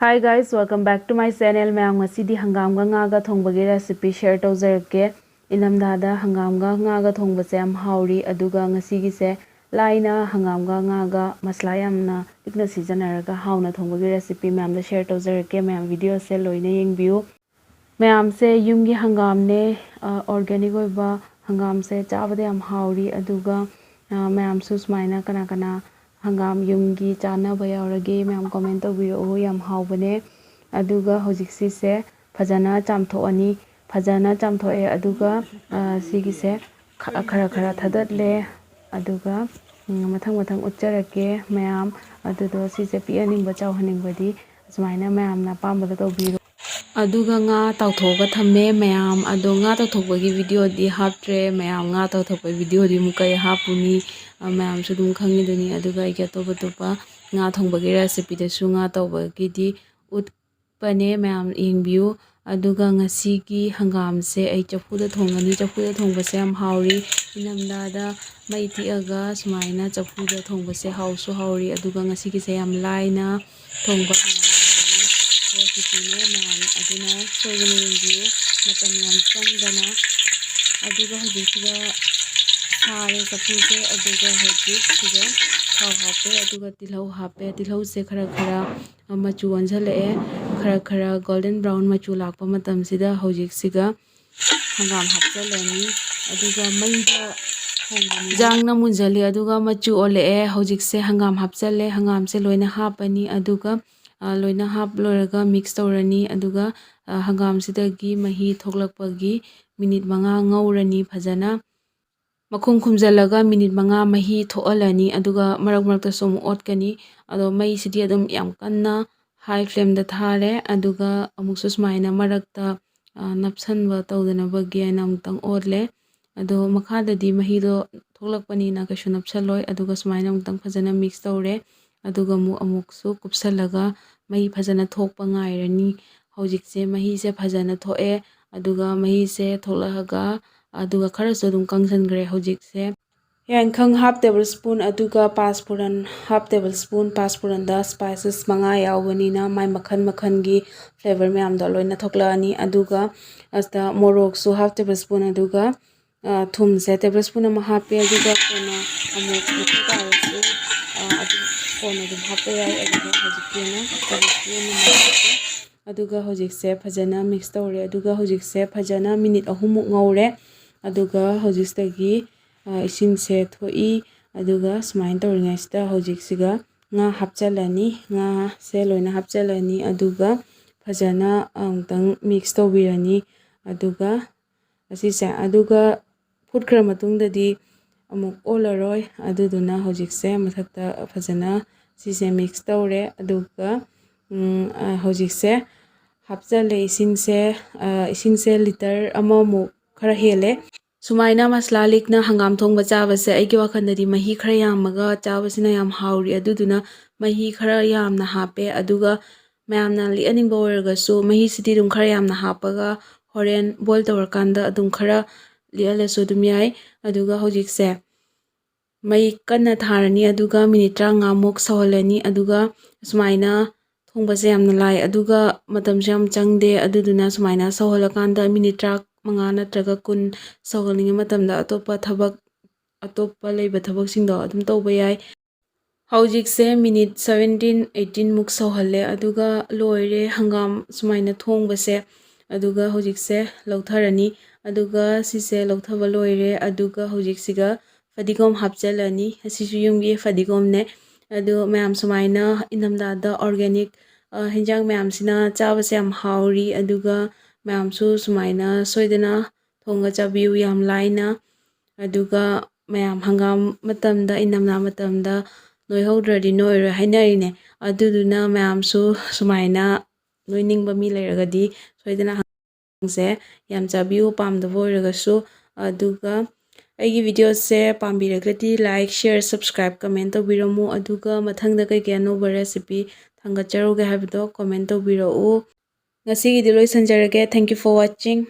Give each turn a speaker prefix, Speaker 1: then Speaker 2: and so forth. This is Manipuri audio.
Speaker 1: Hi guys, welcome back to my channel. Mayam ngasidi hangamga ngaga thongbagi recipe share tawjarake. Inamdada hangamga ngaga thongbase yam hauri aduga ngasigi se laina hangamga ngaga masla yamna ikna sijanaraga hauna thongbagi recipe mayam da share tawjarake. Mayam video se loina yengbiu. Mayam se yumgi hangam ne organic oiba hangam se chabada yam hauri aduga mayam su smaina kana hangam yumgi chana bayaurage mayam comment tawbiro yam haubane aduga hojiksi se fajana chamthoani fajana chamthoe aduga sigi se khara thadatle aduga mathang utjarake mayam adudo sise pianingba chawhaningba smaina mayam na pambada tawbiro aduga nga tawthoga thamme mayam ado nga tawthokbagi video di haptre mayam nga tawthokbagi video di mukai hapuni mayam su dum khangiduni aduga ike toba nga thongbagi recipe de su nga tawbagi di utpane mayam yengbiu aduga ngasigi hangam se ai chafuda thongani chafuda thongbase am hauri inamdada maiti aga smaina chafuda thongbase hausu hauri aduga ngasigi se yam laina thongba recipe ne mayam aduna soigani yengbiu matam yam changdana aduga hojisiga sare chafuse aduga hojisiga thau hape aduga tilhau hape tilhau se khara machu anjalae khara golden brown machu lakpa matam sida hojisiga hangam hapjalani aduga maida jangna munjali aduga machu olae hojikse hangam hapjale hangam se loina hapani aduga loina hap loraga mix tawrani aduga hangam sidagi mahi thoklakpagi minute 5 ngaurani fajana makhum khumjalaga minute 5 mahi thoalani aduga marak som otkani ado mai sidi adum yam kanna high flame da thare aduga amuksu smaina marakta napsanba tawdana bagi aina amtang otle ado makhadadi mahi do thoklakpani na kashu napsaloi aduga smaina amtang fajana mix tawre aduga amuksu kupsalaga mahi fajana thokpa ngairani hojikse mahi se fajana thoe aduga mahi se tholagaga aduga kharasu dum kangsangre hojikse yankhang half tablespoon aduga Panchforon half tablespoon Panchforon da spices manga yawani na mai makhan gi flavor mayam da loina thoklani aduga asta morok su half tablespoon aduga thum se tablespoon ama hape aduga kona amok mutarasu kona dum hape yai aduga hojikena aduga hojikse fajana mix tawre aduga hojikse fajana minute 3 ngaure aduga hojistagi ising se thoi aduga smain tawringaista hojiksiga nga hapchalani nga se loina hapchalani aduga fajana angtang mix tawbirani aduga asise aduga futkra matungdadi amuk olaroi aduduna hojikse mathakta fajana sise mix tawre aduga hojikse hapjale isingse liter amamu khara hele sumaina masla likna hangam thongba chabase aigi wakhandadi mahi khara yamaga chabasina yam hauri aduduna mahi khara yamna hape aduga mayamna lianingba oiragasu mahi sidi dum khara yamna hapaga horen boil tawrakanda adum khara lialasu dum yai aduga hojikse mai kanna tharani aduga minute 35 muk sawalani aduga sumaina thongbase yamna lai aduga matamse yam changde aduduna sumaina sawhalakanda minute 5 natraga 10 sawhalninga matamda atopa leiba thabak singdo adum tawba yai hojikse minute 17-18 muk sawhalle aduga loire hangam sumaina thongbase aduga hojikse lautharani aduga sise lauthaba loire aduga hojiksiga fadigom hapjalani asisu yumgi fadigom ne adu mayam sumaina inamdada organic hinjang mayam sina chabase yam hauri aduga mayam su sumaina soidana thonga chabiu yam laina aduga mayam hangam matamda inamna matamda noihodradi noira hainarine aduduna mayam su sumaina noiningba mi leiragadi soidana se yam chabiu pamdabo oiragasu aduga aigi video se pambiragladi like share subscribe comment tawbiramu aduga mathangda kai anoba recipe thangacharuge habdo comment tawbirau ngasigi loisanjarage thank you for watching.